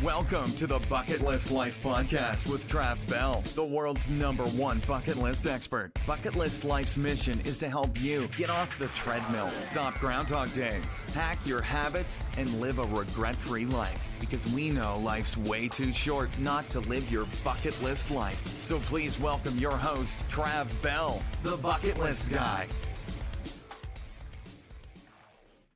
Welcome to the Bucket List Life Podcast with Trav Bell, the world's #1 bucket list expert. Bucket List Life's mission is to help you get off the treadmill, stop Groundhog Days, hack your habits, and live a regret-free life. Because we know life's way too short not to live your bucket list life. So please welcome your host, Trav Bell, the Bucket List Guy.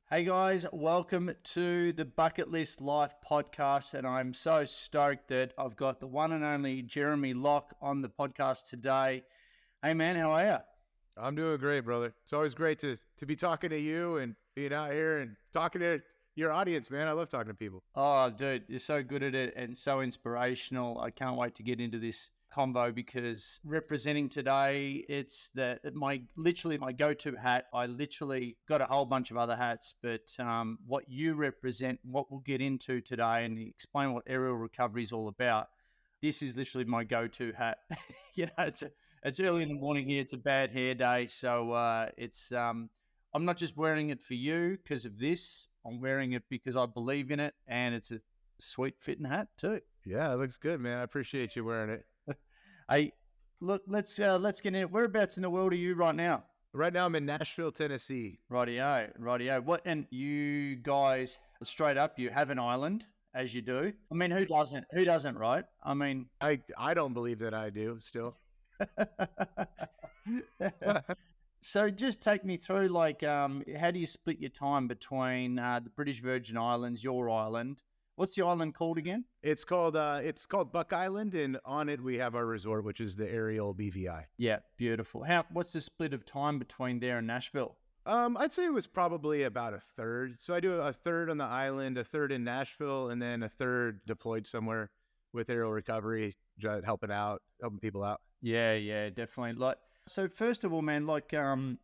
Hey guys, welcome to the Bucket List Life podcast, and I'm so stoked that I've got the one and only Jeremy Locke on the podcast today. Hey man, how are you? I'm doing great, brother. It's always great to be talking to you and being out here and talking to your audience, man. I love talking to people. Oh, dude, you're so good at it and so inspirational. I can't wait to get into this convo because representing today, it's my go-to hat. I literally got a whole bunch of other hats, but what you represent, what we'll get into today and explain what aerial recovery is all about, this is literally my go-to hat. It's early in the morning here. It's a bad hair day, so I'm not just wearing it for you because of this. I'm wearing it because I believe in it, and it's a sweet fitting hat too. Yeah, it looks good, man. I appreciate you wearing it. Hey, look, let's get in it. Whereabouts in the world are you right now? Right now I'm in Nashville, Tennessee. Rightio. What? And you guys, straight up, you have an island, as you do. I mean, who doesn't? Who doesn't, right? I mean, I don't believe that I do still. So just take me through, like, how do you split your time between the British Virgin Islands, your island? What's the island called again? It's called Buck Island, and on it we have our resort, which is the Aerial BVI. Yeah, beautiful. What's the split of time between there and Nashville? I'd say it was probably about a third. So I do a third on the island, a third in Nashville, and then a third deployed somewhere with aerial recovery, helping people out. Yeah, definitely. So first of all, man,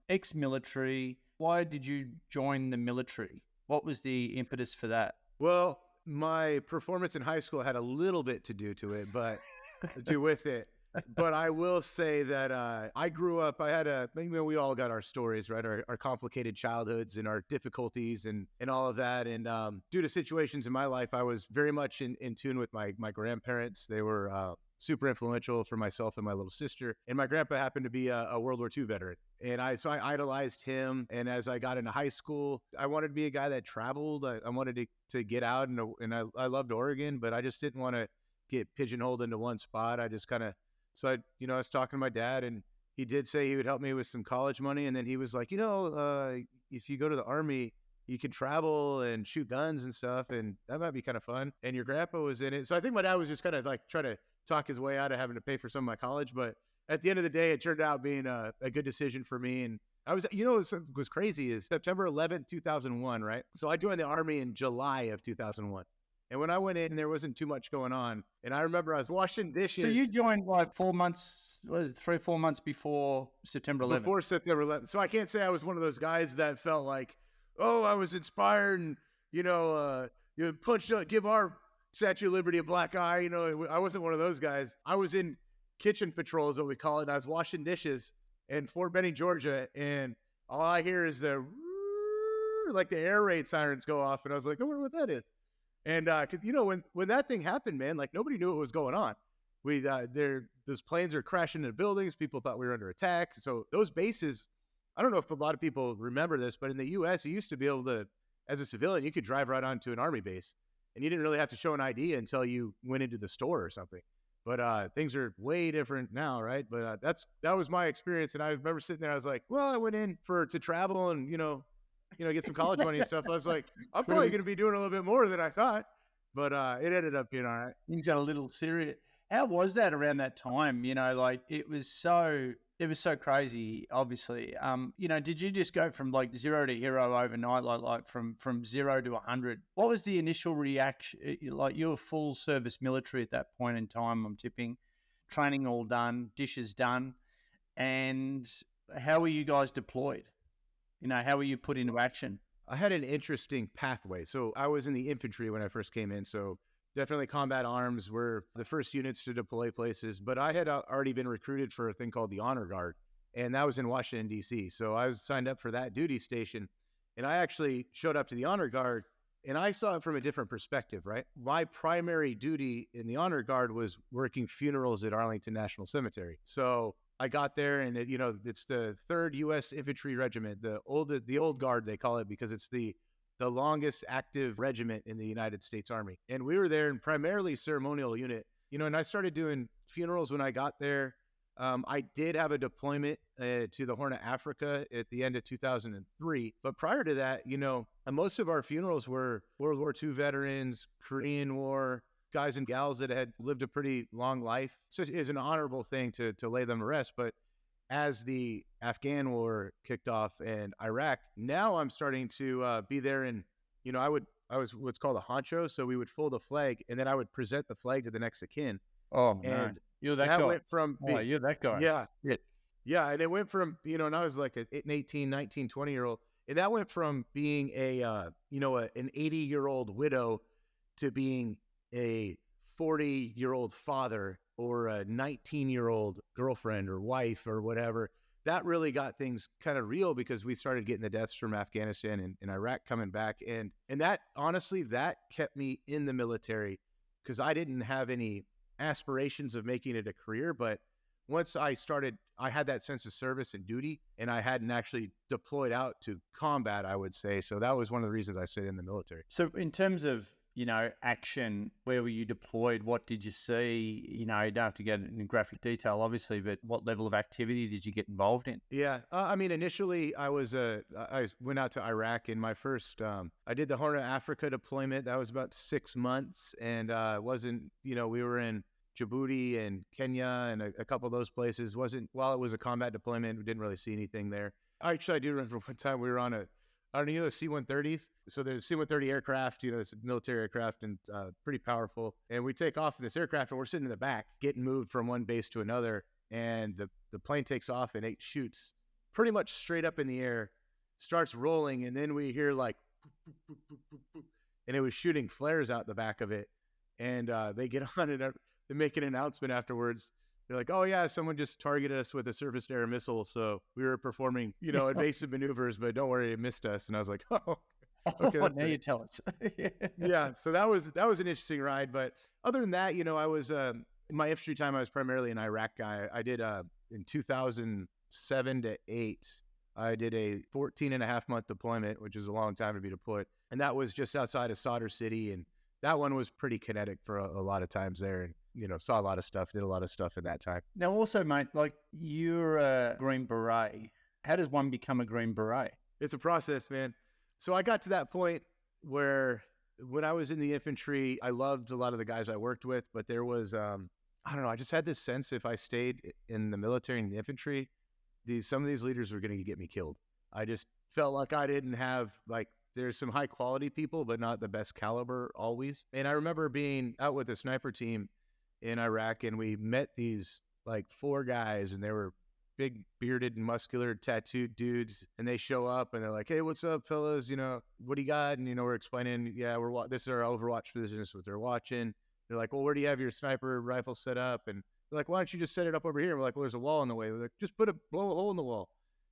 ex-military, why did you join the military? What was the impetus for that? Well, my performance in high school had a little bit to do with it. But I will say that I grew up, we all got our stories, right? Our complicated childhoods and our difficulties and all of that. And due to situations in my life, I was very much in tune with my grandparents. They were super influential for myself and my little sister. And my grandpa happened to be a World War II veteran. And so I idolized him. And as I got into high school, I wanted to be a guy that traveled. I wanted to get out, and I loved Oregon, but I just didn't want to get pigeonholed into one spot. I was talking to my dad, and he did say he would help me with some college money. And then he was like, if you go to the Army, you can travel and shoot guns and stuff, and that might be kind of fun. And your grandpa was in it. So I think my dad was just kind of like trying to talk his way out of having to pay for some of my college. But at the end of the day, it turned out being a good decision for me. And I was, what was crazy is September 11th, 2001, right? So I joined the Army in July of 2001. And when I went in, there wasn't too much going on. And I remember I was washing dishes. So you joined like 4 months, 3 or 4 months before September 11th? Before September 11th. So I can't say I was one of those guys that felt like, oh, I was inspired and, give our Statue of Liberty a black eye. I wasn't one of those guys. I was in kitchen patrol is what we call it. And I was washing dishes in Fort Benning, Georgia. And all I hear is the air raid sirens go off. And I was like, I wonder what that is. And cause when that thing happened, man, like nobody knew what was going on. Those planes are crashing into buildings. People thought we were under attack. So those bases, I don't know if a lot of people remember this, but in the US, you used to be able to, as a civilian, you could drive right onto an Army base and you didn't really have to show an ID until you went into the store or something. But things are way different now, right? But that was my experience. And I remember sitting there, I was like, well, I went in to travel and, get some college money and stuff. I was like, I'm probably going to be doing a little bit more than I thought, but it ended up being all right. Things got a little serious. How was that around that time? It was so crazy, obviously. Did you just go from like zero to hero overnight, like from 0 to 100? What was the initial reaction? Like you were full service military at that point in time, I'm tipping, training all done, dishes done. And how were you guys deployed? How were you put into action? I had an interesting pathway. So I was in the infantry when I first came in. So definitely combat arms were the first units to deploy places. But I had already been recruited for a thing called the Honor Guard. And that was in Washington, D.C. So I was signed up for that duty station. And I actually showed up to the Honor Guard And I saw it from a different perspective, right? My primary duty in the honor guard was working funerals at Arlington National Cemetery. So I got there, and it's the 3rd U.S. Infantry Regiment, the old guard they call it, because it's the longest active regiment in the United States Army. And we were there in primarily ceremonial unit, and I started doing funerals when I got there. I did have a deployment to the Horn of Africa at the end of 2003. But prior to that, most of our funerals were World War II veterans, Korean War, guys and gals that had lived a pretty long life. So it is an honorable thing to lay them to rest. But as the Afghan war kicked off and Iraq, now I'm starting to be there. And, I was what's called a honcho. So we would fold a flag, and then I would present the flag to the next of kin. Oh, man. And you're that guy. Went from being, you're that guy. Yeah. Yeah. And it went from, and I was like an 18, 19, 20-year-old. And that went from being an 80-year-old widow to being a 40-year-old father or a 19-year-old girlfriend or wife or whatever. That really got things kind of real, because we started getting the deaths from Afghanistan and Iraq coming back. And that, honestly, that kept me in the military, because I didn't have any aspirations of making it a career. But once I had that sense of service and duty, and I hadn't actually deployed out to combat, I would say. So that was one of the reasons I stayed in the military. So in terms of, action, where were you deployed? What did you see? You don't have to get in graphic detail, obviously, but what level of activity did you get involved in? Yeah. Initially I went out to Iraq in my first, I did the Horn of Africa deployment. That was about 6 months. And we were in Djibouti and Kenya and a couple of those places. While it was a combat deployment, we didn't really see anything there. I do remember one time we were on the C-130s. So there's C-130 aircraft, it's a military aircraft, and pretty powerful. And we take off in this aircraft, and we're sitting in the back, getting moved from one base to another. And the plane takes off, and it shoots pretty much straight up in the air, starts rolling, and then we hear like, boop, boop, boop, boop, boop, boop, and it was shooting flares out the back of it. And they get on and they make an announcement afterwards. They're like, oh, yeah, someone just targeted us with a surface-to-air missile, so we were performing, evasive maneuvers, but don't worry, it missed us. And I was like, oh, okay. Now you tell us. Yeah, so that was an interesting ride. But other than that, I was in my infantry time, I was primarily an Iraq guy. I did in 2007 to 8, I did a 14.5-month deployment, which is a long time to be deployed. And that was just outside of Sadr City. And that one was pretty kinetic for a lot of times there. And saw a lot of stuff, did a lot of stuff in that time. Now, also, mate, like, you're a Green Beret. How does one become a Green Beret? It's a process, man. So I got to that point where when I was in the infantry, I loved a lot of the guys I worked with, but there was, I don't know, I just had this sense if I stayed in the military and the infantry, some of these leaders were going to get me killed. I just felt like I didn't have, there's some high quality people, but not the best caliber always. And I remember being out with a sniper team in Iraq, and we met these 4 guys, and they were big bearded and muscular tattooed dudes, and they show up and they're like, hey, what's up, fellas? What do you got? And we're explaining, yeah, this is our Overwatch position. This is what they're watching. They're like, well, where do you have your sniper rifle set up? And they're like, why don't you just set it up over here? And we're like, well, there's a wall in the way. We're like, just blow a hole in the wall.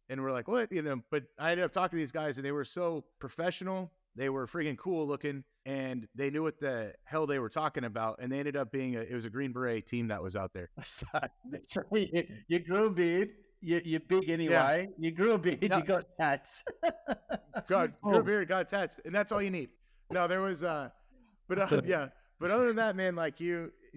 And we're like, what? But I ended up talking to these guys, and they were so professional. They were freaking cool looking, and they knew what the hell they were talking about. And they ended up being it was a Green Beret team that was out there. So you grew a beard. You're big anyway. Yeah. You grew a beard. Yeah. You got tats. Grew a beard, got tats, and that's all you need. No, there was, yeah. But other than that, man,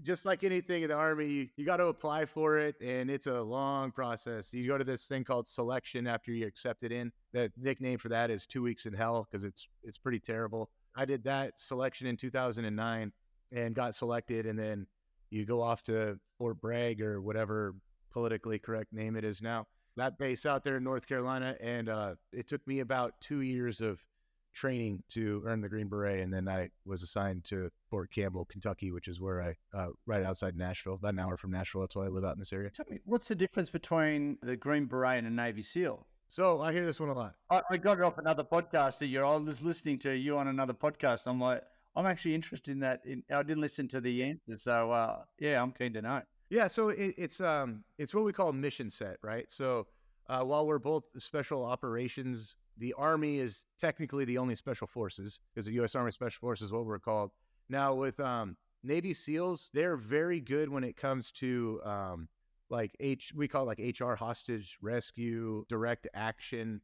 just like anything in the Army, you got to apply for it, and it's a long process. You go to this thing called selection after you're accepted in. The nickname for that is 2 weeks in hell, because it's pretty terrible. I did that selection in 2009 and got selected, and then you go off to Fort Bragg or whatever politically correct name it is now. That base out there in North Carolina, and it took me about 2 years of training to earn the Green Beret, and then I was assigned to Fort Campbell, Kentucky, which is where right outside Nashville, about an hour from Nashville. That's why I live out in this area. Tell me, what's the difference between the Green Beret and a Navy SEAL? So I hear this one a lot. I got it off another podcast that I was listening to you on another podcast. I'm like, I'm actually interested in that. I didn't listen to the answer, so yeah, I'm keen to know. Yeah, so it's what we call mission set, right? So while we're both special operations the Army is technically the only special forces, because the U.S. Army Special Forces is what we're called. Now with Navy SEALs, they're very good when it comes to we call it like HR, hostage rescue, direct action.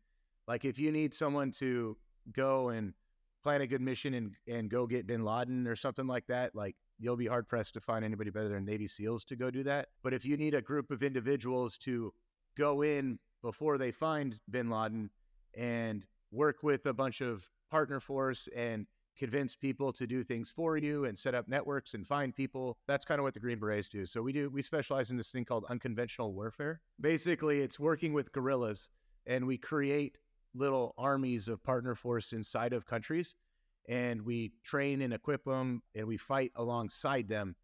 Like if you need someone to go and plan a good mission and go get bin Laden or something like that, like you'll be hard pressed to find anybody better than Navy SEALs to go do that. But if you need a group of individuals to go in before they find bin Laden and work with a bunch of partner force and convince people to do things for you and set up networks and find people, that's kind of what the Green Berets do. So we specialize in this thing called unconventional warfare. Basically, it's working with guerrillas, and we create little armies of partner force inside of countries, and we train and equip them, and we fight alongside them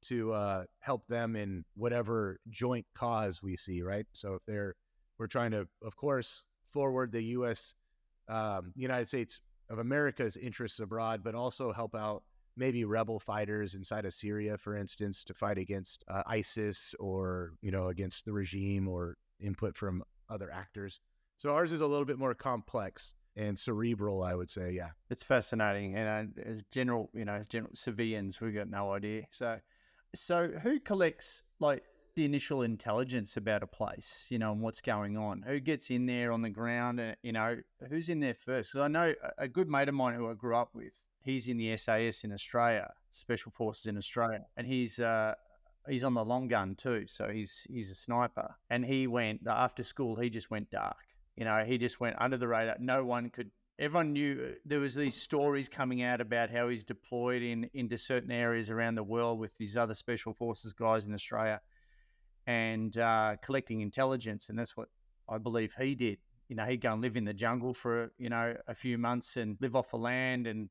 to help them in whatever joint cause we see, right? So if we're trying to, of course, forward the United States of America's interests abroad, but also help out maybe rebel fighters inside of Syria, for instance, to fight against ISIS or, against the regime or input from other actors. So ours is a little bit more complex and cerebral, I would say. Yeah. It's fascinating. And as general civilians, we've got no idea. So who collects like the initial intelligence about a place, and what's going on? Who gets in there on the ground? Who's in there first? So I know a good mate of mine who I grew up with, he's in the SAS in Australia, Special Forces in Australia, and he's on the long gun too. So he's a sniper, and he went after school. He just went dark. He just went under the radar. Everyone knew there was these stories coming out about how he's deployed into certain areas around the world with these other Special Forces guys in Australia and collecting intelligence. And that's what I believe he did. He'd go and live in the jungle for, a few months and live off the land and,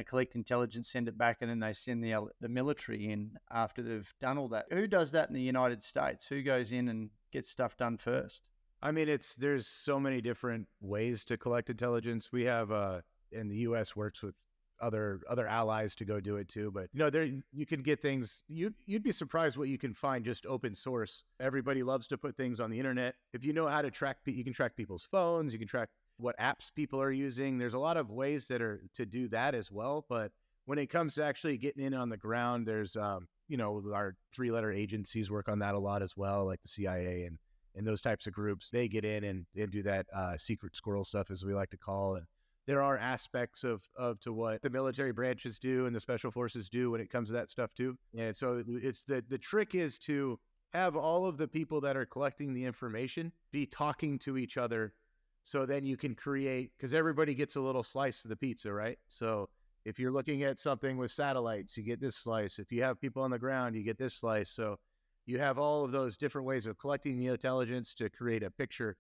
collect intelligence, send it back, and then they send the military in after they've done all that. Who does that in the United States? Who goes in and gets stuff done first? I mean, there's so many different ways to collect intelligence. We have, and the U.S. works with other allies to go do it too. But you can get things. You'd be surprised what you can find just open source. Everybody loves to put things on the internet. If you know how to track, you can track people's phones. You can track what apps people are using. There's a lot of ways that are to do that as well. But when it comes to actually getting in on the ground, there's our 3-letter agencies work on that a lot as well, like the CIA and those types of groups. They get in and do that secret squirrel stuff, as we like to call it. There are aspects of to what the military branches do and the special forces do when it comes to that stuff too. And so it's the trick is to have all of the people that are collecting the information be talking to each other. So then you can create, because everybody gets a little slice of the pizza, right? So if you're looking at something with satellites, you get this slice. If you have people on the ground, you get this slice. So you have all of those different ways of collecting the intelligence to create a picture.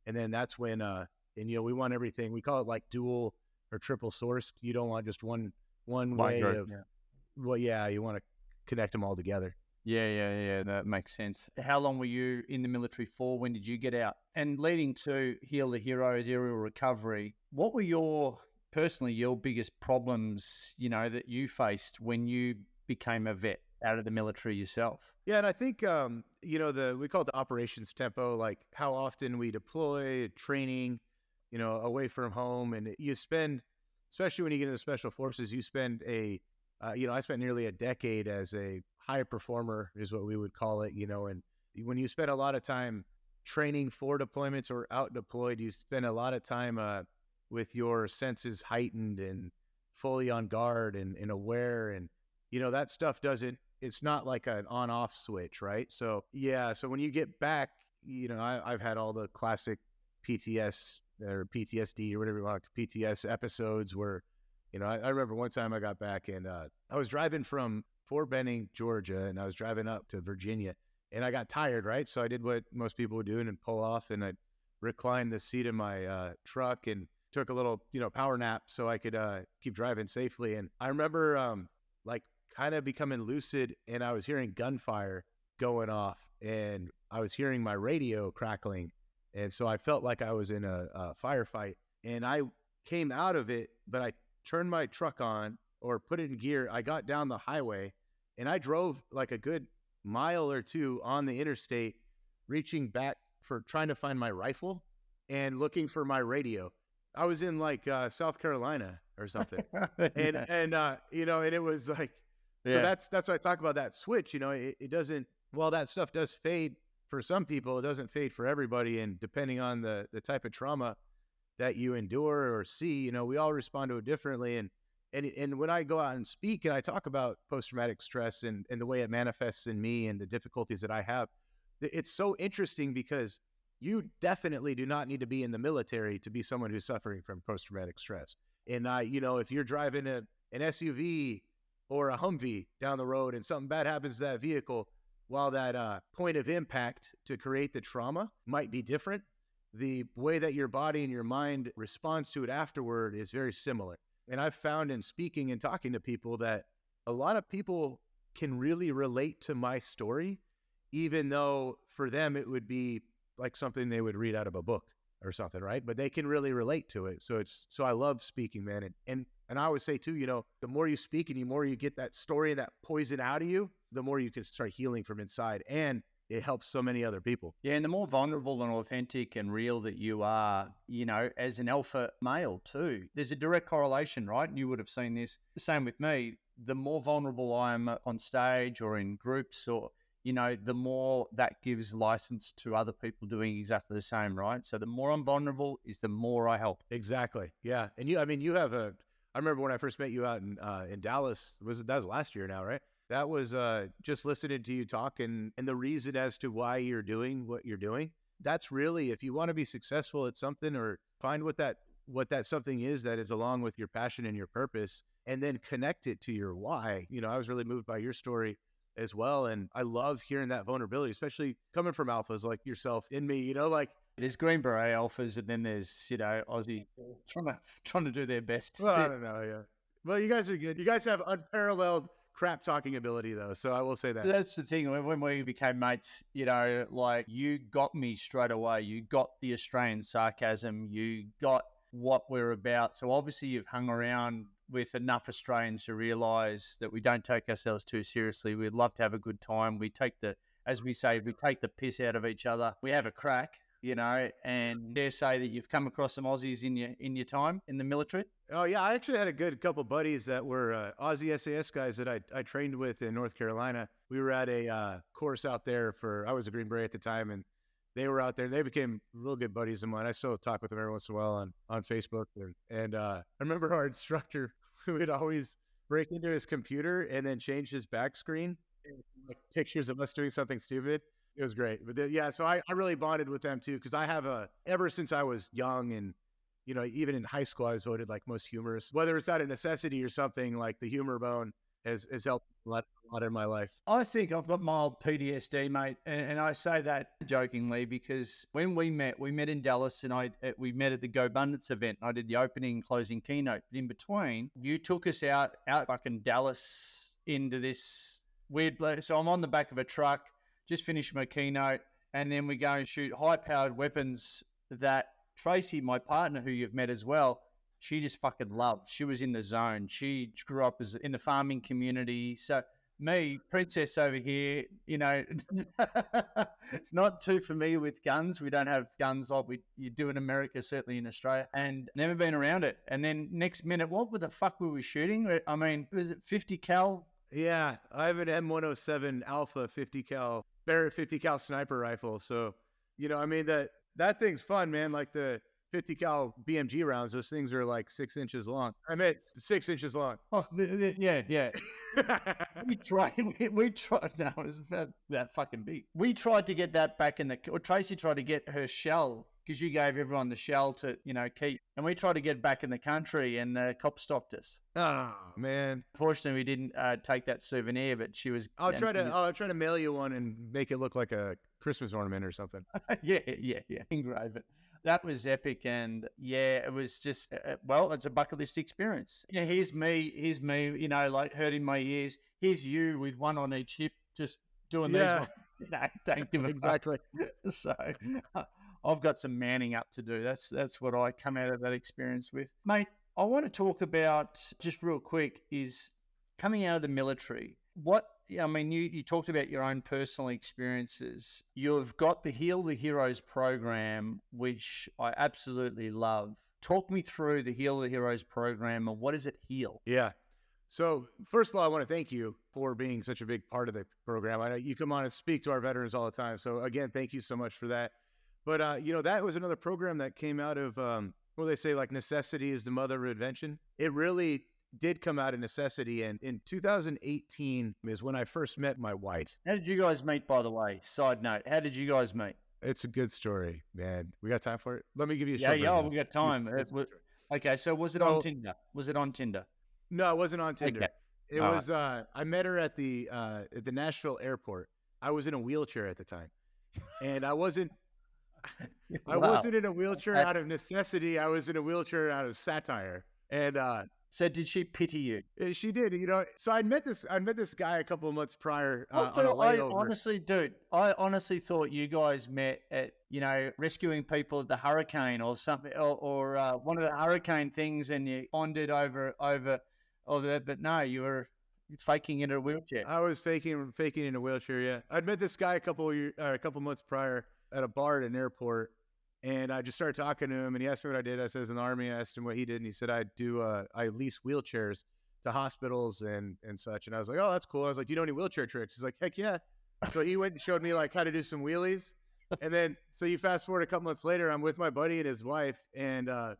And then that's when, we want everything. We call it like dual or triple sourced. You don't want just one way of, you want to connect them all together. Yeah. That makes sense. How long were you in the military for? When did you get out? And leading to Heal the Heroes, aerial recovery, what were your biggest problems, that you faced when you became a vet out of the military yourself? Yeah, and I think, we call it the operations tempo, like how often we deploy, training, away from home. And you spend, especially when you get into the special forces, you spend I spent nearly a decade as a high performer is what we would call it, and when you spend a lot of time training for deployments or out deployed, you spend a lot of time with your senses heightened and fully on guard and aware. And, that stuff it's not like an on-off switch, right? So, so when you get back, I've had all the classic PTS or PTSD or whatever you want, PTS episodes where, I remember one time I got back and I was driving from Fort Benning, Georgia, and I was driving up to Virginia, and I got tired, right? So I did what most people would do and pull off, and I reclined the seat of my truck and took a little, power nap so I could keep driving safely. And I remember kind of becoming lucid, and I was hearing gunfire going off, and I was hearing my radio crackling. And so I felt like I was in a firefight, and I came out of it, but I turned my truck on or put it in gear. I got down the highway and I drove like a good mile or two on the interstate, reaching back for trying to find my rifle and looking for my radio. I was in like South Carolina or something. Yeah. And it was like, so Yeah. that's why I talk about that switch. It doesn't, while that stuff does fade for some people, it doesn't fade for everybody. And depending on the type of trauma that you endure or see, we all respond to it differently. And when I go out and speak and I talk about post-traumatic stress and the way it manifests in me and the difficulties that I have, it's so interesting because you definitely do not need to be in the military to be someone who's suffering from post-traumatic stress. And if you're driving an SUV or a Humvee down the road and something bad happens to that vehicle, while that point of impact to create the trauma might be different, the way that your body and your mind responds to it afterward is very similar. And I've found in speaking and talking to people that a lot of people can really relate to my story, even though for them it would be like something they would read out of a book or something, right? But they can really relate to it. So I love speaking, man. And I always say too, the more you speak and the more you get that story and that poison out of you, the more you can start healing from inside. And it helps so many other people. Yeah, and the more vulnerable and authentic and real that you are, as an alpha male too, there's a direct correlation, right? And you would have seen this. Same with me. The more vulnerable I am on stage or in groups or, the more that gives license to other people doing exactly the same, right? So the more I'm vulnerable is the more I help. Exactly. Yeah. And you have I remember when I first met you out in Dallas, that was last year now, right? That was just listening to you talk and the reason as to why you're doing what you're doing. That's really, if you want to be successful at something or find what that something is that is along with your passion and your purpose, and then connect it to your why. I was really moved by your story as well. And I love hearing that vulnerability, especially coming from alphas like yourself in me, like. There's Green Beret alphas and then there's, Aussie trying to do their best. Well, I don't know. Yeah. Well, you guys are good. You guys have unparalleled crap talking ability though. So I will say that. That's the thing. When we became mates, like you got me straight away. You got the Australian sarcasm. You got what we're about. So obviously you've hung around with enough Australians to realize that we don't take ourselves too seriously. We'd love to have a good time. As we say, we take the piss out of each other. We have a crack, and dare say that you've come across some Aussies in your time in the military. Oh yeah, I actually had a good couple buddies that were Aussie SAS guys that I trained with in North Carolina. We were at a course out there I was a Green Beret at the time, and they were out there. They became real good buddies of mine. I still talk with them every once in a while on Facebook. And I remember our instructor who would always break into his computer and then change his back screen, like pictures of us doing something stupid. It was great. But so I really bonded with them too, because I have ever since I was young and, even in high school, I was voted like most humorous, whether it's out of necessity or something, like the humor bone has helped a lot in my life. I think I've got mild PTSD, mate. And I say that jokingly because when we met in Dallas and we met at the GoBundance event. I did the opening and closing keynote. But in between, you took us out fucking Dallas into this weird place. So I'm on the back of a truck, just finished my keynote, and then we go and shoot high-powered weapons that Tracy, my partner, who you've met as well, she just fucking loved. She was in the zone. She grew up in the farming community. So me, princess over here, not too familiar with guns. We don't have guns like you do in America, certainly in Australia, and never been around it. And then next minute, what the fuck were we shooting? I mean, was it 50 cal? Yeah, I have an M107 Alpha 50 cal Barrett 50 cal sniper rifle. So, that thing's fun, man. Like the 50 cal BMG rounds, those things are like 6 inches long. I mean, it's 6 inches long. Oh, yeah. we tried. No, it was that fucking big. We tried to get that back or Tracy tried to get her shell because you gave everyone the shell to, keep. And we tried to get back in the country and the cops stopped us. Oh, man. Fortunately, we didn't take that souvenir, but she was... I'll try to mail you one and make it look like a Christmas ornament or something. Yeah. Engrave it. That was epic. And yeah, it was just, it's a bucket list experience. Yeah, here's me, like hurting my ears. Here's you with one on each hip, just doing these ones. Don't give a exactly. Fuck. So I've got some manning up to do. That's what I come out of that experience with. Mate, I want to talk about, just real quick, is coming out of the military. You talked about your own personal experiences. You've got the Heal the Heroes program, which I absolutely love. Talk me through the Heal the Heroes program, and what does it heal? Yeah. So first of all, I want to thank you for being such a big part of the program. I know you come on and speak to our veterans all the time. So again, thank you so much for that. But, that was another program that came out of, what they say, like necessity is the mother of invention. It really did come out of necessity. And in 2018 is when I first met my wife. How did you guys meet, by the way? Side note, how did you guys meet? It's a good story, man. We got time for it? Let me give you a Yeah, short version. we got time. Okay, so was it on Tinder? Was it on Tinder? No, it wasn't on Tinder. Okay. It was, I met her at the Nashville airport. I was in a wheelchair at the time. And I wasn't in a wheelchair out of necessity. I was in a wheelchair out of satire. And so did she pity you? she did, So I met this guy a couple of months prior. I honestly thought you guys met at, rescuing people at the hurricane or something, or one of the hurricane things, and you bonded over that. But no, you were faking in a wheelchair. I was faking in a wheelchair. Yeah, I'd met this guy a couple months prior at a bar at an airport, and I just started talking to him, and he asked me what I did. I said, I was in the Army. I asked him what he did, and he said, I lease wheelchairs to hospitals and such. And I was like, oh, that's cool. I was like, do you know any wheelchair tricks? He's like, heck yeah. So he went and showed me like how to do some wheelies. And then, so you fast forward a couple months later, I'm with my buddy and his wife, and I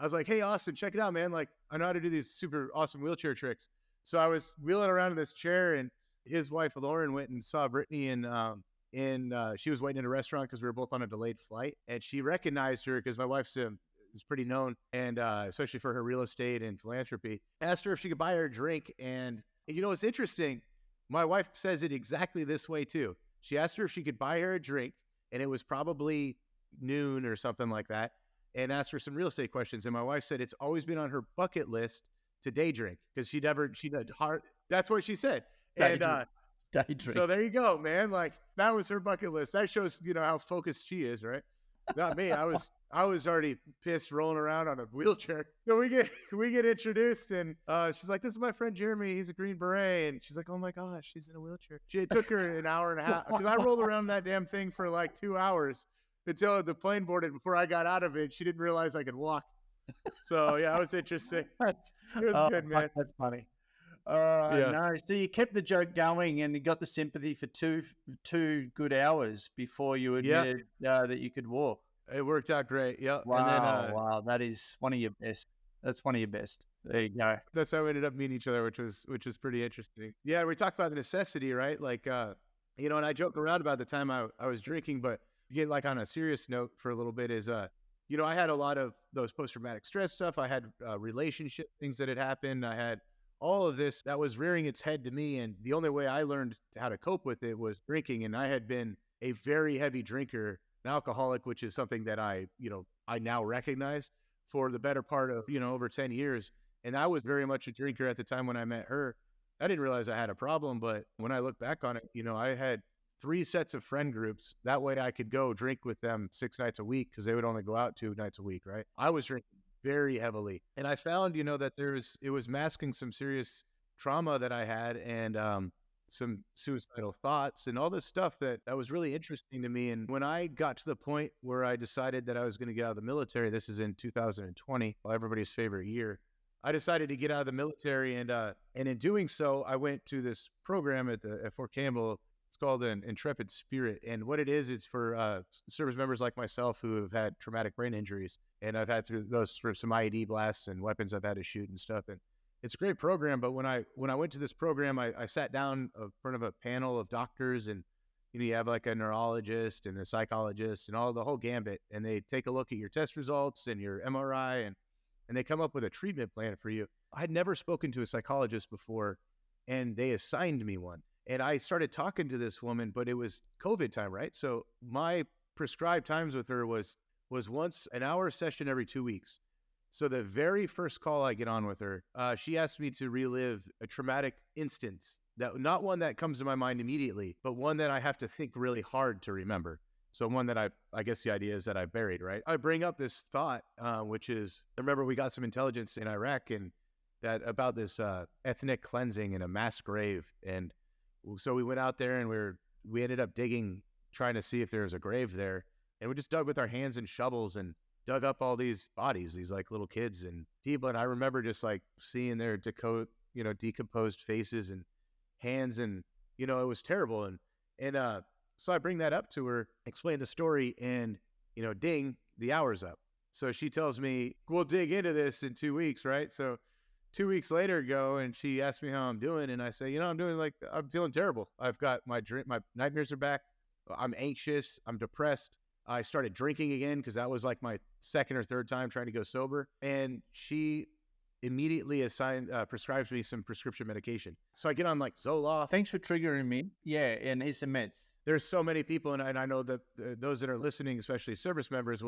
was like, hey, Austin, check it out, man. Like, I know how to do these super awesome wheelchair tricks. So I was wheeling around in this chair, and his wife, Lauren, went and saw Brittany, and she was waiting in a restaurant because we were both on a delayed flight, and she recognized her because my wife's is pretty known, and especially for her real estate and philanthropy. Asked her if she could buy her a drink, and it's interesting. My wife says it exactly this way too. She asked her if she could buy her a drink, and it was probably noon or something like that, and asked her some real estate questions. And my wife said it's always been on her bucket list to day drink because she that's what she said. And day drink. So there you go, man. Like, that was her bucket list. That shows, how focused she is, right? Not me. I was already pissed rolling around on a wheelchair. So we get introduced, and she's like, this is my friend Jeremy. He's a Green Beret. And she's like, oh my gosh, she's in a wheelchair. It took her an hour and a half because I rolled around that damn thing for like 2 hours until the plane boarded. Before I got out of it, she didn't realize I could walk. So yeah, it was interesting. It was good, man. That's funny. Yeah. No, so you kept the joke going, and you got the sympathy for two good hours before you admitted that you could walk. It worked out great. Yeah. Wow. And then, wow. That is one of your best. That's one of your best. There you go. That's how we ended up meeting each other, which was pretty interesting. Yeah. We talked about the necessity, right? Like, and I joke around about the time I was drinking, but get like on a serious note for a little bit is, I had a lot of those post-traumatic stress stuff. I had relationship things that had happened. I had all of this that was rearing its head to me. And the only way I learned how to cope with it was drinking. And I had been a very heavy drinker, an alcoholic, which is something that I now recognize for the better part of, over 10 years. And I was very much a drinker at the time when I met her. I didn't realize I had a problem, but when I look back on it, I had 3 sets of friend groups. That way I could go drink with them 6 nights a week because they would only go out 2 nights a week, right? I was drinking very heavily. And I found, that it was masking some serious trauma that I had and some suicidal thoughts and all this stuff that was really interesting to me. And when I got to the point where I decided that I was going to get out of the military, this is in 2020, everybody's favorite year, I decided to get out of the military. And in doing so, I went to this program at Fort Campbell. It's called an Intrepid Spirit. And what it is, it's for service members like myself who have had traumatic brain injuries. And I've had through those for some IED blasts and weapons I've had to shoot and stuff. And it's a great program. But when I went to this program, I sat down in front of a panel of doctors, and you have like a neurologist and a psychologist and the whole gambit. And they take a look at your test results and your MRI, and they come up with a treatment plan for you. I'd never spoken to a psychologist before, and they assigned me one. And I started talking to this woman, but it was COVID time, right? So my prescribed times with her was once an hour session every 2 weeks. So the very first call I get on with her, she asked me to relive a traumatic instance, that not one that comes to my mind immediately, but one that I have to think really hard to remember. So one that I guess the idea is that I buried, right? I bring up this thought, which is, I remember we got some intelligence in Iraq and that about this ethnic cleansing in a mass grave. And so we went out there and we ended up digging, trying to see if there was a grave there. And we just dug with our hands and shovels, and dug up all these bodies, these like little kids and people. And I remember just like seeing their decomposed faces and hands, and it was terrible. And so I bring that up to her, explain the story, and ding, the hour's up. So she tells me, we'll dig into this in 2 weeks, right? So 2 weeks later go, and she asked me how I'm doing, and I say, I'm feeling terrible. I've got my nightmares are back. I'm anxious. I'm depressed. I started drinking again because that was like my second or third time trying to go sober. And she immediately prescribes me some prescription medication. So I get on like Zoloft. Thanks for triggering me. Yeah, and here's some meds. There's so many people, and I know that those that are listening, especially service members,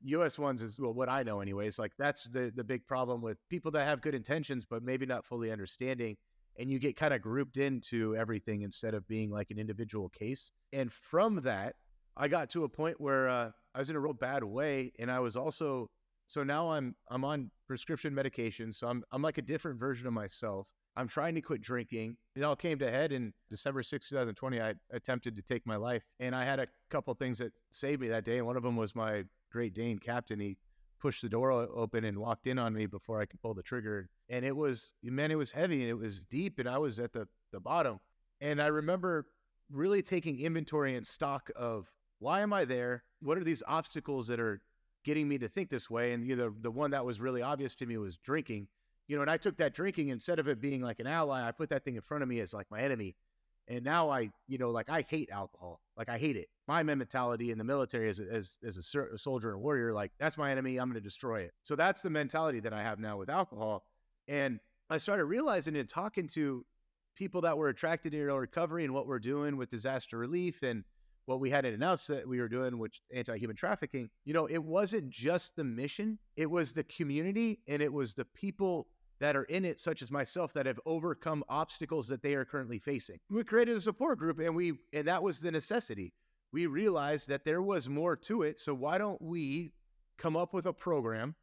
U.S. ones is what I know anyways. Like that's the big problem with people that have good intentions, but maybe not fully understanding. And you get kind of grouped into everything instead of being like an individual case. And from that, I got to a point where I was in a real bad way. And I was also, so now I'm on prescription medication. So I'm like a different version of myself. I'm trying to quit drinking. It all came to head in December 6, 2020. I attempted to take my life. And I had a couple things that saved me that day. And one of them was my Great Dane captain. He pushed the door open and walked in on me before I could pull the trigger. And it was heavy and it was deep, and I was at the bottom. And I remember really taking inventory and stock of, why am I there? What are these obstacles that are getting me to think this way? And the one that was really obvious to me was drinking. And I took that drinking, instead of it being like an ally, I put that thing in front of me as like my enemy. And now I hate alcohol. Like I hate it. My mentality in the military as a soldier and a warrior, like that's my enemy. I'm going to destroy it. So that's the mentality that I have now with alcohol. And I started realizing and talking to people that were attracted to recovery and what we're doing with disaster relief and what we had announced that we were doing, which anti-human trafficking. It wasn't just the mission. It was the community, and it was the people that are in it, such as myself, that have overcome obstacles that they are currently facing. We created a support group, and that was the necessity. We realized that there was more to it. So why don't we come up with a program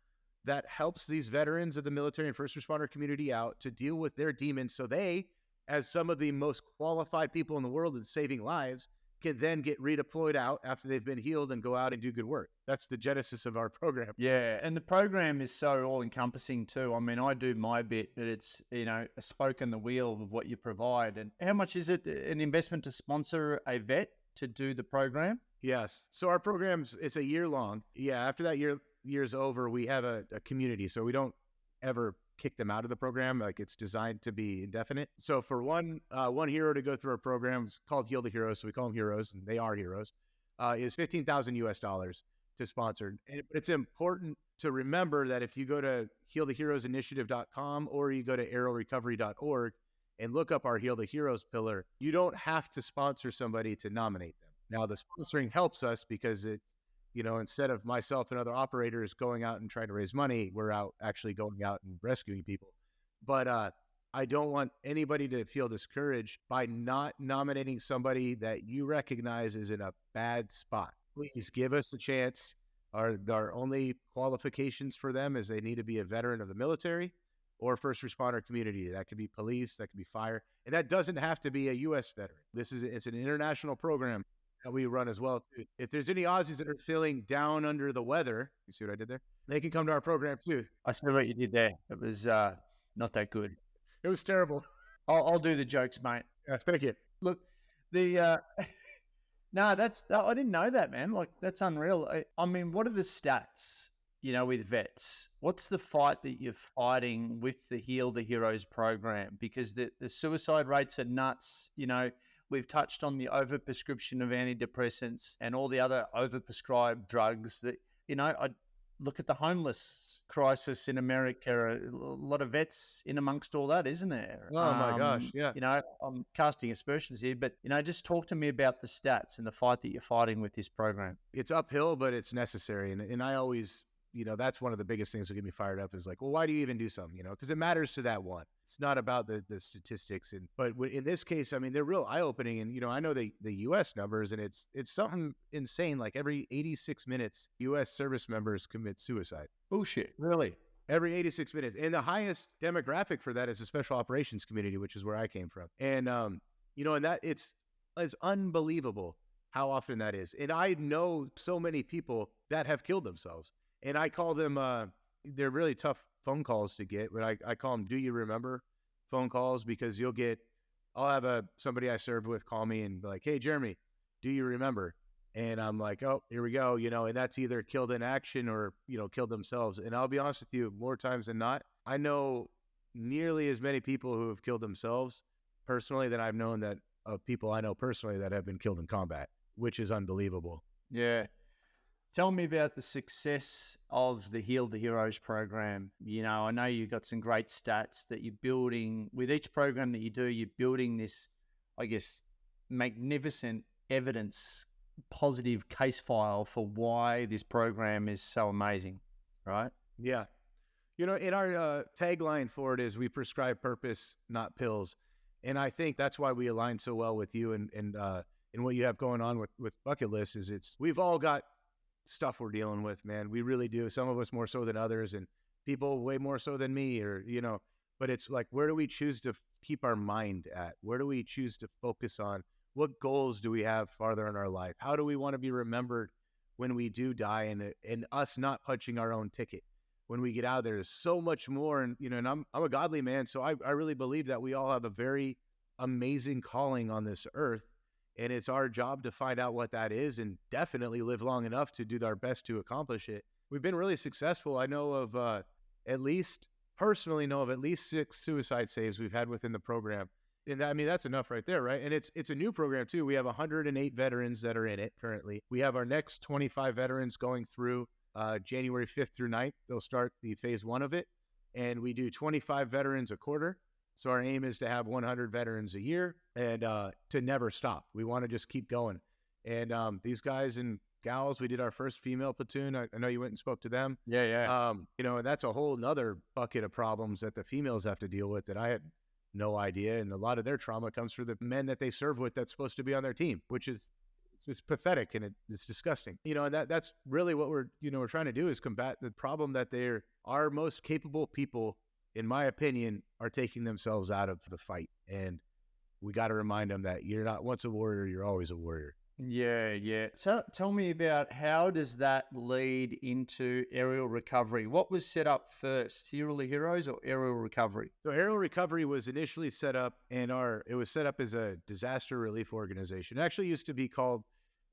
that helps these veterans of the military and first responder community out to deal with their demons, so they, as some of the most qualified people in the world in saving lives, can then get redeployed out after they've been healed and go out and do good work. That's the genesis of our program. Yeah, and the program is so all-encompassing too. I mean, I do my bit, but it's, a spoke in the wheel of what you provide. And how much is it an investment to sponsor a vet to do the program? Yes. So our program's, it's a year long. Yeah, after that year's over, we have a community. So we don't ever kick them out of the program. Like it's designed to be indefinite. So for one hero to go through our program, it's called Heal the Heroes. So we call them heroes, and they are heroes, is $15,000 to sponsor. And it's important to remember that if you go to healtheheroesinitiative.com or you go to arrowrecovery.org and look up our Heal the Heroes pillar, you don't have to sponsor somebody to nominate them. Now the sponsoring helps us because it, instead of myself and other operators going out and trying to raise money, we're out actually going out and rescuing people. But I don't want anybody to feel discouraged by not nominating somebody that you recognize is in a bad spot. Please give us a chance. Our only qualifications for them is they need to be a veteran of the military or first responder community. That could be police, that could be fire. And that doesn't have to be a U.S. veteran. It's an international program that we run as well too. If there's any Aussies that are feeling down under the weather, you see what I did there? They can come to our program too. I see what you did there. It was not that good. It was terrible. I'll do the jokes, mate. Yeah, thank you. Look, no, I didn't know that, man. Like that's unreal. I mean, what are the stats? With vets, what's the fight that you're fighting with the Heal the Heroes program? Because the suicide rates are nuts. We've touched on the overprescription of antidepressants and all the other overprescribed drugs that, I look at the homeless crisis in America, a lot of vets in amongst all that, isn't there? Oh my gosh. Yeah. I'm casting aspersions here, but, just talk to me about the stats and the fight that you're fighting with this program. It's uphill, but it's necessary. And I always, that's one of the biggest things that get me fired up is like, well, why do you even do something? Because it matters to that one. It's not about the statistics. But in this case, I mean, they're real eye-opening. And, I know the U.S. numbers, and it's something insane. Like every 86 minutes, U.S. service members commit suicide. Bullshit. Really? Every 86 minutes. And the highest demographic for that is the special operations community, which is where I came from. And, and that it's unbelievable how often that is. And I know so many people that have killed themselves. And I call them, they're really tough phone calls to get, but I call them, do you remember phone calls? Because I'll have somebody I served with call me and be like, hey, Jeremy, do you remember? And I'm like, oh, here we go. And that's either killed in action or, killed themselves. And I'll be honest with you, more times than not, I know nearly as many people who have killed themselves personally than I've known that of people I know personally that have been killed in combat, which is unbelievable. Yeah. Tell me about the success of the Heal the Heroes program. I know you've got some great stats that you're building. With each program that you do, you're building this, I guess, magnificent evidence, positive case file for why this program is so amazing, right? Yeah. In our tagline for it is we prescribe purpose, not pills. And I think that's why we align so well with you and what you have going on with Bucket List is we've all got stuff we're dealing with, man. We really do. Some of us more so than others, and people way more so than me, but it's like, where do we choose to keep our mind at? Where do we choose to focus on? What goals do we have farther in our life? How do we want to be remembered when we do die, and us not punching our own ticket? When we get out of there, there's so much more. And, and I'm a godly man. So I really believe that we all have a very amazing calling on this earth. And it's our job to find out what that is and definitely live long enough to do our best to accomplish it. We've been really successful. I know of at least 6 suicide saves we've had within the program. And that's enough right there, right? And it's a new program too. We have 108 veterans that are in it currently. We have our next 25 veterans going through January 5th through 9th. They'll start the phase 1 of it. And we do 25 veterans a quarter. So our aim is to have 100 veterans a year and to never stop. We want to just keep going. And these guys and gals, we did our first female platoon. I know you went and spoke to them. Yeah. And that's a whole nother bucket of problems that the females have to deal with that I had no idea. And a lot of their trauma comes from the men that they serve with that's supposed to be on their team, which is it's pathetic and it's disgusting. And that's really what we're trying to do is combat the problem that our most capable people, in my opinion, are taking themselves out of the fight. And we got to remind them that you're not once a warrior, you're always a warrior. Yeah. So tell me about how does that lead into aerial recovery? What was set up first, Heal the Heroes or aerial recovery? So aerial recovery was initially set up it was set up as a disaster relief organization. It actually used to be called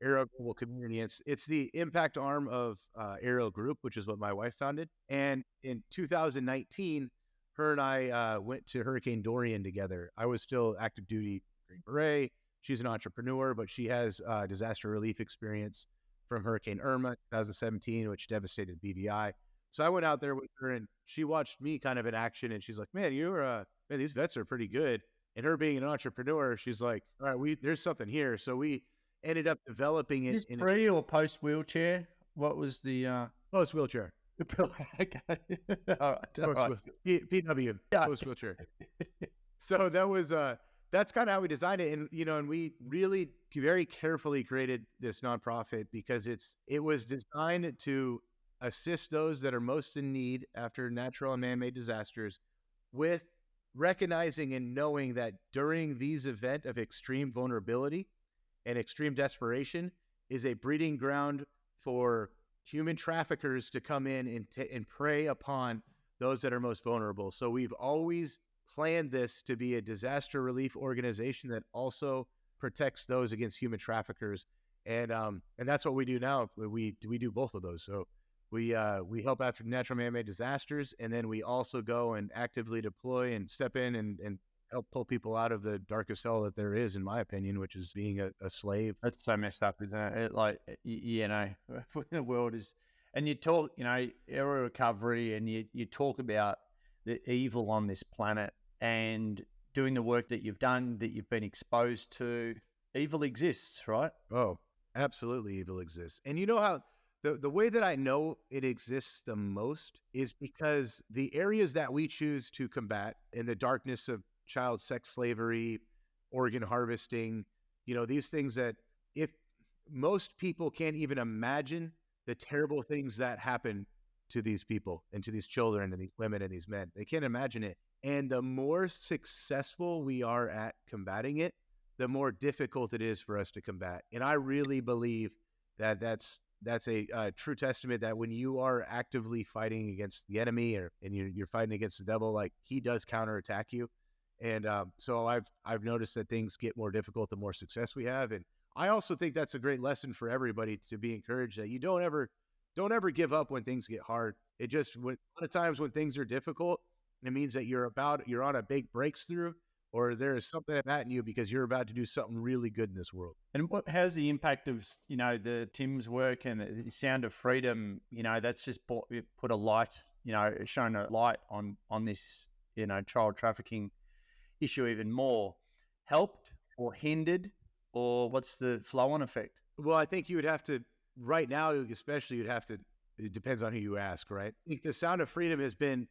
Aerial Global Community. It's the impact arm of Aerial Group, which is what my wife founded. And in 2019, her and I went to Hurricane Dorian together. I was still active duty Green Beret. She's an entrepreneur, but she has disaster relief experience from Hurricane Irma 2017, which devastated BVI. So I went out there with her, and she watched me kind of in action, and she's like, "Man, these vets are pretty good." And her being an entrepreneur, she's like, "All right, there's something here." So we ended up developing it. Is this pre or post wheelchair? What was the post wheelchair? Okay. All right. PW, post wheelchair. So that was that's kind of how we designed it, and we really very carefully created this nonprofit because it was designed to assist those that are most in need after natural and man-made disasters, with recognizing and knowing that during these events of extreme vulnerability and extreme desperation is a breeding ground for human traffickers to come in and prey upon those that are most vulnerable. So we've always planned this to be a disaster relief organization that also protects those against human traffickers. And that's what we do now. We do both of those. So we help after natural man-made disasters, and then we also go and actively deploy and step in and help pull people out of the darkest hell that there is, in my opinion, which is being a slave. That's so messed up, isn't it? The world is, and you talk, aerial recovery, and you talk about the evil on this planet and doing the work that you've done, that you've been exposed to. Evil exists, right? Oh, absolutely, evil exists. And you know how the way that I know it exists the most is because the areas that we choose to combat in the darkness of child sex slavery, organ harvesting, these things that if most people can't even imagine the terrible things that happen to these people and to these children and these women and these men, they can't imagine it. And the more successful we are at combating it, the more difficult it is for us to combat. And I really believe that that's that's a true testament that when you are actively fighting against the enemy and you're fighting against the devil, like he does counterattack you. And so I've noticed that things get more difficult the more success we have. And I also think that's a great lesson for everybody to be encouraged that you don't ever give up when things get hard. It just, a lot of times when things are difficult, it means that you're on a big breakthrough, or there is something at you because you're about to do something really good in this world. And how's the impact of, the Tim's work and the Sound of Freedom, that's just put a light, shown a light on this, child trafficking issue even more. Helped or hindered, or what's the flow-on effect? Well, I think you would have to, right now especially, it depends on who you ask, right? I think the Sound of Freedom has been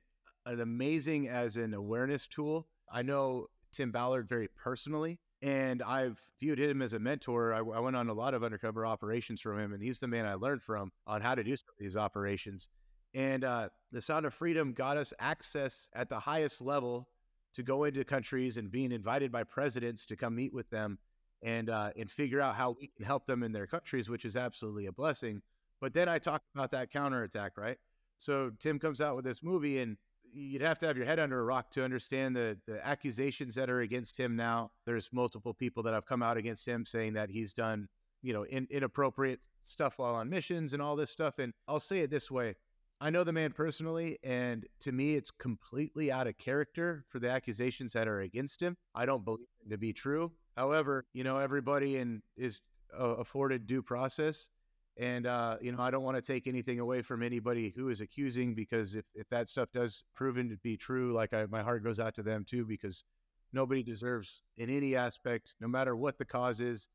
an amazing as an awareness tool. I know Tim Ballard very personally, and I've viewed him as a mentor. I went on a lot of undercover operations from him, and he's the man I learned from on how to do some of these operations. And the Sound of Freedom got us access at the highest level to go into countries and being invited by presidents to come meet with them and figure out how we can help them in their countries, which is absolutely a blessing. But then I talked about that counterattack, right? So Tim comes out with this movie, and you'd have to have your head under a rock to understand the accusations that are against him now. There's multiple people that have come out against him saying that he's done, inappropriate stuff while on missions and all this stuff. And I'll say it this way. I know the man personally, and to me, it's completely out of character for the accusations that are against him. I don't believe them to be true. However, everybody is afforded due process. And, I don't want to take anything away from anybody who is accusing, because if that stuff does proven to be true, my heart goes out to them too, because nobody deserves in any aspect, no matter what the cause is,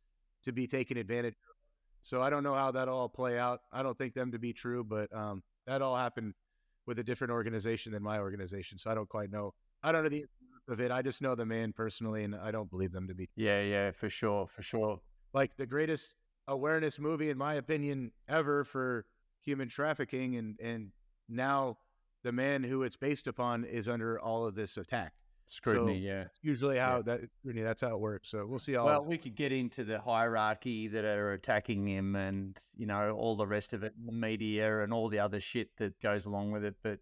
to be taken advantage of. So I don't know how that'll all play out. I don't think them to be true, but that all happened with a different organization than my organization. So I don't quite know. I don't know the of it. I just know the man personally, and I don't believe them to be. Yeah, for sure. Like the greatest awareness movie, in my opinion, ever for human trafficking, and now the man who it's based upon is under all of this attack. Scrutiny, So yeah. that's usually how that's how it works. So we'll see how. Well, we could get into the hierarchy that are attacking him, and all the rest of it, the media and all the other shit that goes along with it. But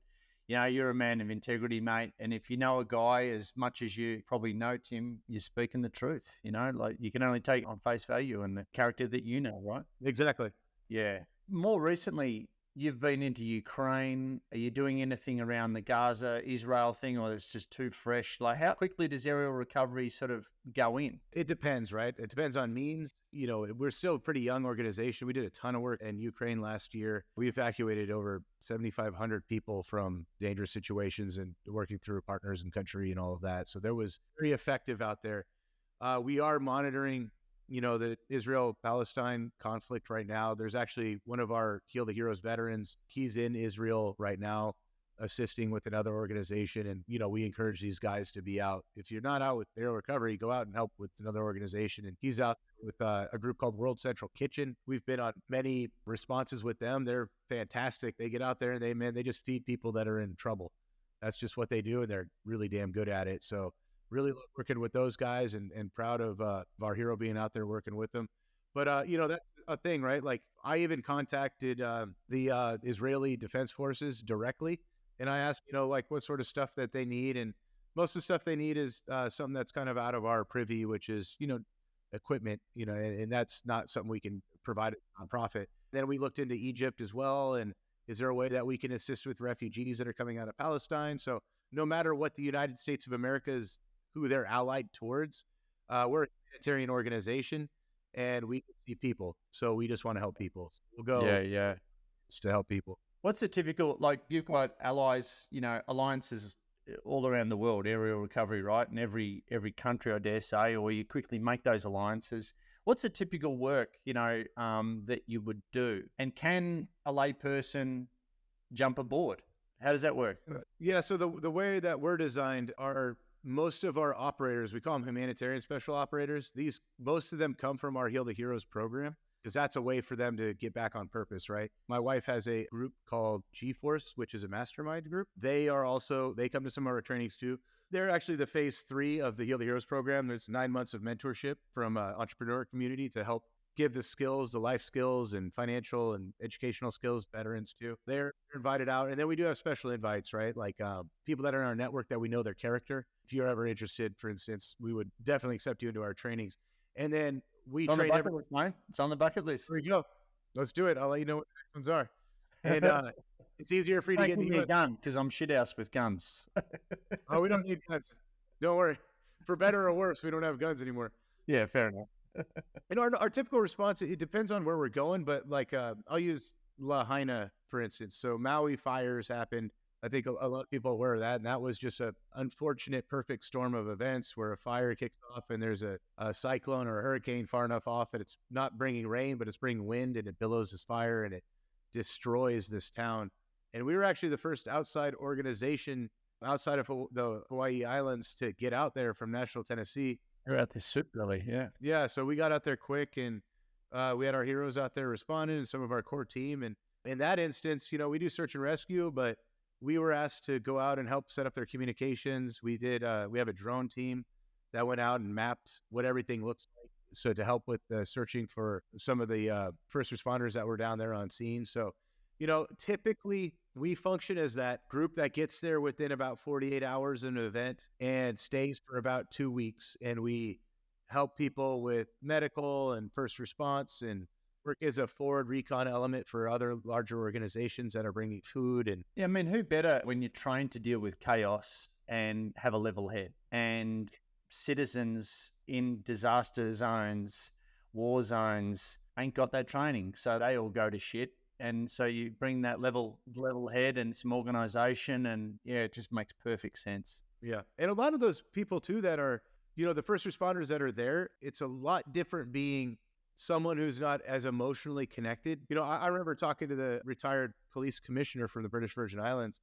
you're a man of integrity, mate. And if you know a guy as much as you probably know Tim, you're speaking the truth. Like you can only take on face value and the character that you know, right? Exactly. Yeah. More recently, you've been into Ukraine. Are you doing anything around the Gaza, Israel thing, or it's just too fresh? Like, how quickly does aerial recovery sort of go in? It depends, right? It depends on means. We're still a pretty young organization. We did a ton of work in Ukraine last year. We evacuated over 7,500 people from dangerous situations and working through partners and country and all of that. So there was very effective out there. We are monitoring the Israel-Palestine conflict right now. There's actually one of our Heal the Heroes veterans. He's in Israel right now assisting with another organization. And, we encourage these guys to be out. If you're not out with aerial recovery, go out and help with another organization. And he's out with a group called World Central Kitchen. We've been on many responses with them. They're fantastic. They get out there and they just feed people that are in trouble. That's just what they do. And they're really damn good at it. So really love working with those guys, and proud of our hero being out there working with them. But, that's a thing, right? Like I even contacted the Israeli Defense Forces directly, and I asked, what sort of stuff that they need. And most of the stuff they need is something that's kind of out of our privy, which is, equipment, and that's not something we can provide on profit. Then we looked into Egypt as well. And is there a way that we can assist with refugees that are coming out of Palestine? So no matter what the United States of America is, who they're allied towards, we're a humanitarian organization, and we see people. So we just want to help people. So we'll go to help people. What's the typical, like you've got allies, alliances all around the world, aerial recovery, right? In every country, I dare say, or you quickly make those alliances. What's the typical work, that you would do? And can a layperson jump aboard? How does that work? Yeah, so the way that we're designed are most of our operators, we call them humanitarian special operators. Most of them come from our Heal the Heroes program, because that's a way for them to get back on purpose, right? My wife has a group called G-Force, which is a mastermind group. They come to some of our trainings too. They're actually the phase 3 of the Heal the Heroes program. There's 9 months of mentorship from entrepreneur community to help give the skills, the life skills and financial and educational skills veterans too. They're invited out. And then we do have special invites, right? Like people that are in our network that we know their character. If you're ever interested, for instance, we would definitely accept you into our trainings. And then we It's on the train bucket list, mate. It's on the bucket list. There we go. Let's do it. I'll let you know what the next ones are. And it's easier for you to get Give the me a US. gun because I'm shit house with guns. Oh, we don't need guns. Don't worry. For better or worse, we don't have guns anymore. Yeah, fair enough. And our typical response, it depends on where we're going, but like I'll use Lahaina, for instance. So Maui fires happened. I think a lot of people are aware of that. And that was just a unfortunate perfect storm of events where a fire kicks off and there's a cyclone or a hurricane far enough off that it's not bringing rain, but it's bringing wind, and it billows this fire and it destroys this town. And we were actually the first outside organization outside of the Hawaii Islands to get out there from Nashville, Tennessee. You're out this soup, really. Yeah. Yeah. So we got out there quick, and we had our heroes out there responding and some of our core team. And in that instance, we do search and rescue, but we were asked to go out and help set up their communications. We did. We have a drone team that went out and mapped what everything looks like. So to help with the searching for some of the first responders that were down there on scene. So, typically we function as that group that gets there within about 48 hours of an event and stays for about 2 weeks. And we help people with medical and first response and work as a forward recon element for other larger organizations that are bringing food. And yeah, I mean, who better when you're trained to deal with chaos and have a level head? And citizens in disaster zones, war zones, ain't got that training. So they all go to shit. And so you bring that level head and some organization, and yeah, it just makes perfect sense. Yeah. And a lot of those people too that are, the first responders that are there, it's a lot different being someone who's not as emotionally connected. I remember talking to the retired police commissioner from the British Virgin Islands.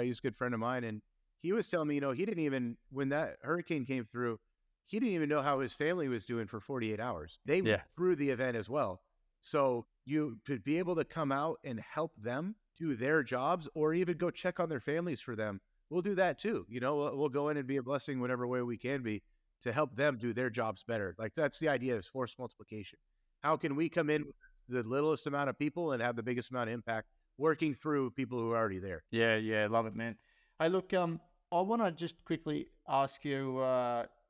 He's a good friend of mine. And he was telling me, he didn't even, when that hurricane came through, he didn't even know how his family was doing for 48 hours. They went through the event as well. So you could be able to come out and help them do their jobs, or even go check on their families for them. We'll do that too. We'll go in and be a blessing whatever way we can be to help them do their jobs better. Like that's the idea, is force multiplication. How can we come in with the littlest amount of people and have the biggest amount of impact working through people who are already there? Yeah. Love it, man. Hey, look, I want to just quickly ask you,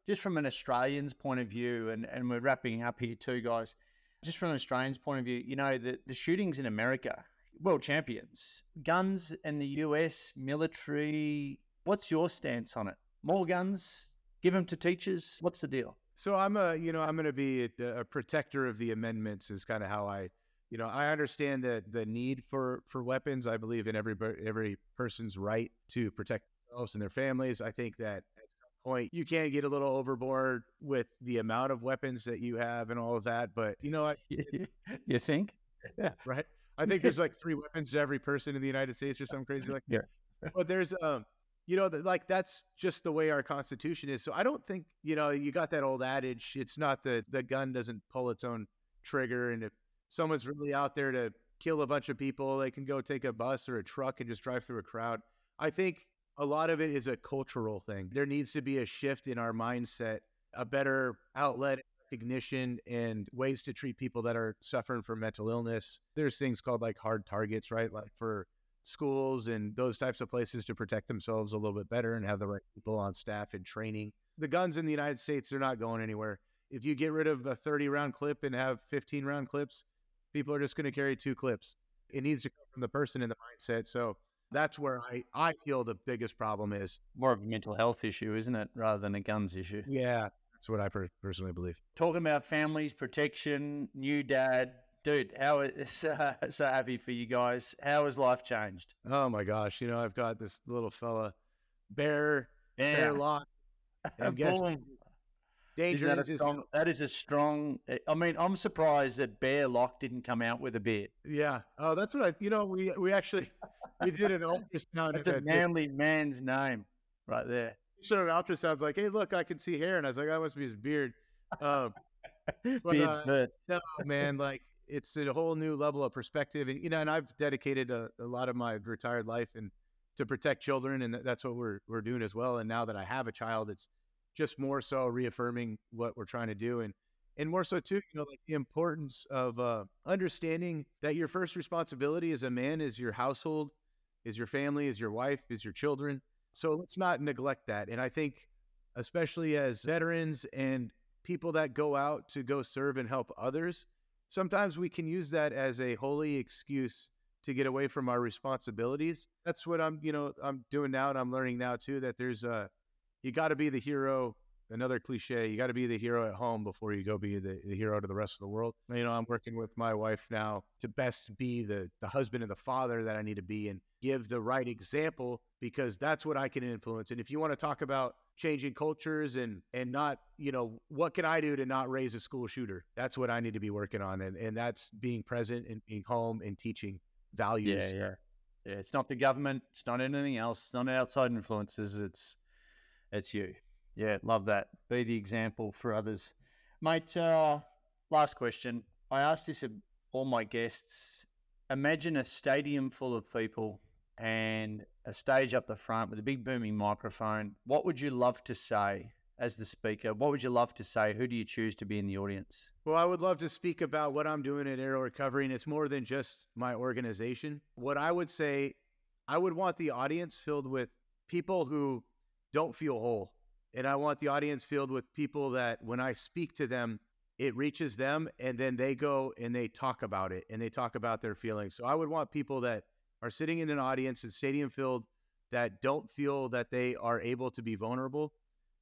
just from an Australian's point of view, and we're wrapping up here too, guys. Just from an Australian's point of view, the shootings in America, world champions, guns in the US, military, what's your stance on it? More guns, give them to teachers? What's the deal? So I'm going to be a protector of the amendments is kind of how I understand the need for weapons. I believe in every person's right to protect themselves and their families. I think that at some point you can get a little overboard with the amount of weapons that you have and all of that. But you think? Yeah. Right. I think there's like 3 weapons to every person in the United States or something crazy like that. Yeah. But there's like that's just the way our Constitution is. So I don't think, you got that old adage, it's not the gun doesn't pull its own trigger. And if someone's really out there to kill a bunch of people, they can go take a bus or a truck and just drive through a crowd. I think a lot of it is a cultural thing. There needs to be a shift in our mindset, a better outlet, recognition, and ways to treat people that are suffering from mental illness. There's things called like hard targets, right? Like for schools and those types of places to protect themselves a little bit better and have the right people on staff and training. The guns in the United States, they're not going anywhere. If you get rid of a 30-round clip and have 15-round clips, people are just going to carry 2 clips. It needs to come from the person in the mindset. So that's where I feel the biggest problem is. More of a mental health issue, isn't it? Rather than a guns issue. Yeah, that's what I personally believe. Talking about families, protection, new dad. Dude, how is so happy for you guys. How has life changed? Oh my gosh. I've got this little fella, Bear Locke. And guess danger that is a strong. I mean, I'm surprised that Bear Locke didn't come out with a beard. Yeah. Oh, that's what we actually we did an ultrasound. That's a manly man's name right there. Showed an ultrasound. Like, hey, look, I can see hair, and I was like, that must be his beard. Beard's first. No, man, like it's a whole new level of perspective, and and I've dedicated a lot of my retired life and to protect children, and that's what we're doing as well. And now that I have a child, it's just more so reaffirming what we're trying to do. And And more so too, like the importance of understanding that your first responsibility as a man is your household, is your family, is your wife, is your children. So let's not neglect that. And I think, especially as veterans and people that go out to go serve and help others, sometimes we can use that as a holy excuse to get away from our responsibilities. That's what I'm doing now, and I'm learning now too, that there's you got to be the hero. Another cliche, you got to be the hero at home before you go be the hero to the rest of the world. I'm working with my wife now to best be the husband and the father that I need to be and give the right example, because that's what I can influence. And if you want to talk about changing cultures and not, what can I do to not raise a school shooter? That's what I need to be working on. And that's being present and being home and teaching values. Yeah. It's not the government. It's not anything else. It's not outside influences. It's you. Yeah, love that. Be the example for others. Mate, last question. I asked this of all my guests. Imagine a stadium full of people and a stage up the front with a big booming microphone. What would you love to say as the speaker? What would you love to say? Who do you choose to be in the audience? Well, I would love to speak about what I'm doing at Aero Recovery, and it's more than just my organization. What I would say, I would want the audience filled with people who don't feel whole. And I want the audience filled with people that when I speak to them, it reaches them, and then they go and they talk about it and they talk about their feelings. So I would want people that are sitting in an audience and stadium filled that don't feel that they are able to be vulnerable,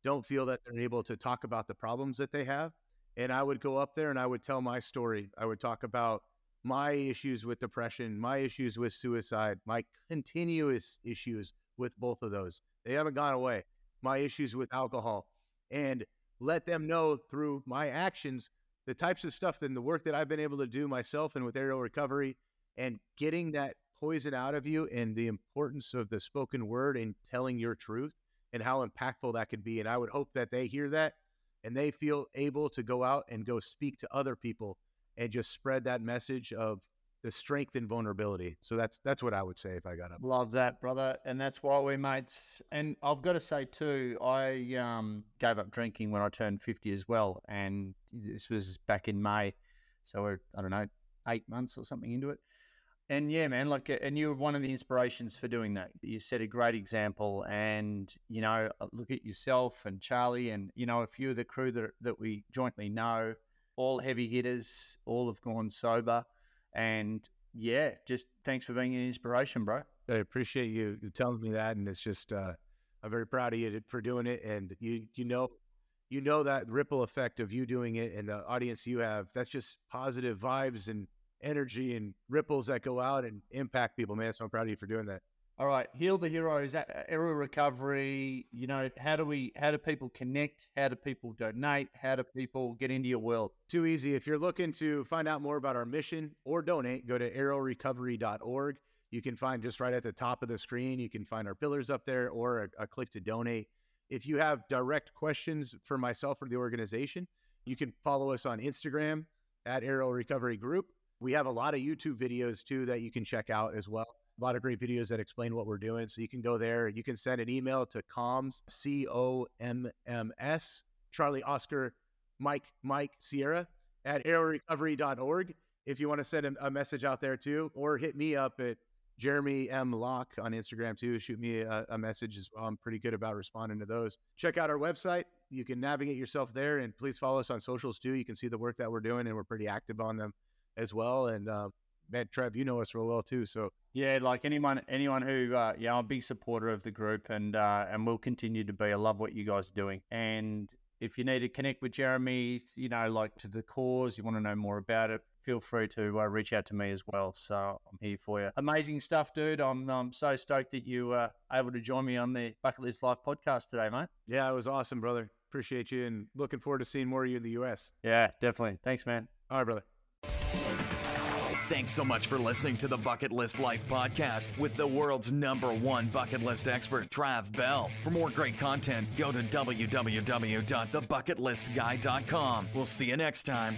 don't feel that they're able to talk about the problems that they have. And I would go up there and I would tell my story. I would talk about my issues with depression, my issues with suicide, my continuous issues with both of those. They haven't gone away. My issues with alcohol, and let them know through my actions the types of stuff and the work that I've been able to do myself and with Aero Recovery, and getting that poison out of you, and the importance of the spoken word and telling your truth and how impactful that could be. And I would hope that they hear that and they feel able to go out and go speak to other people and just spread that message of the strength and vulnerability. So that's what I would say if I got up. Love that, brother. And that's why we're mates. And I've got to say too, I gave up drinking when I turned 50 as well. And this was back in May. So we're, 8 months or something into it. And yeah, man, and you were one of the inspirations for doing that. You set a great example, and, look at yourself and Charlie and, a few of the crew that we jointly know, all heavy hitters, all have gone sober. And yeah, just thanks for being an inspiration, bro. I appreciate you telling me that. And it's just, I'm very proud of you for doing it. And you know that ripple effect of you doing it and the audience you have, that's just positive vibes and energy and ripples that go out and impact people, man. So I'm proud of you for doing that. All right. Heal the Heroes, Aero Recovery. How do people connect? How do people donate? How do people get into your world? Too easy. If you're looking to find out more about our mission or donate, go to aerorecovery.org. You can find just right at the top of the screen, you can find our pillars up there or a click to donate. If you have direct questions for myself or the organization, you can follow us on Instagram at Aero Recovery Group. We have a lot of YouTube videos too that you can check out as well. A lot of great videos that explain what we're doing. So you can go there. You can send an email to comms, COMMS, Charlie Oscar, Mike Sierra at aerorecovery.org. If you want to send a message out there too, or hit me up at Jeremy M. Locke on Instagram too. Shoot me a message as well. I'm pretty good about responding to those. Check out our website. You can navigate yourself there, and please follow us on socials too. You can see the work that we're doing, and we're pretty active on them as well. And man, Trev, you know us real well too. So yeah, like anyone who, I'm a big supporter of the group, and we'll continue to be. I love what you guys are doing. And if you need to connect with Jeremy, to the cause, you want to know more about it, feel free to reach out to me as well. So I'm here for you. Amazing stuff, dude. I'm so stoked that you were able to join me on the Bucket List Life podcast today, mate. Yeah, it was awesome, brother. Appreciate you, and looking forward to seeing more of you in the U.S. Yeah, definitely. Thanks, man. All right, brother. Thanks so much for listening to the Bucket List Life podcast with the world's #1 bucket list expert, Trav Bell. For more great content, go to www.thebucketlistguy.com. We'll see you next time.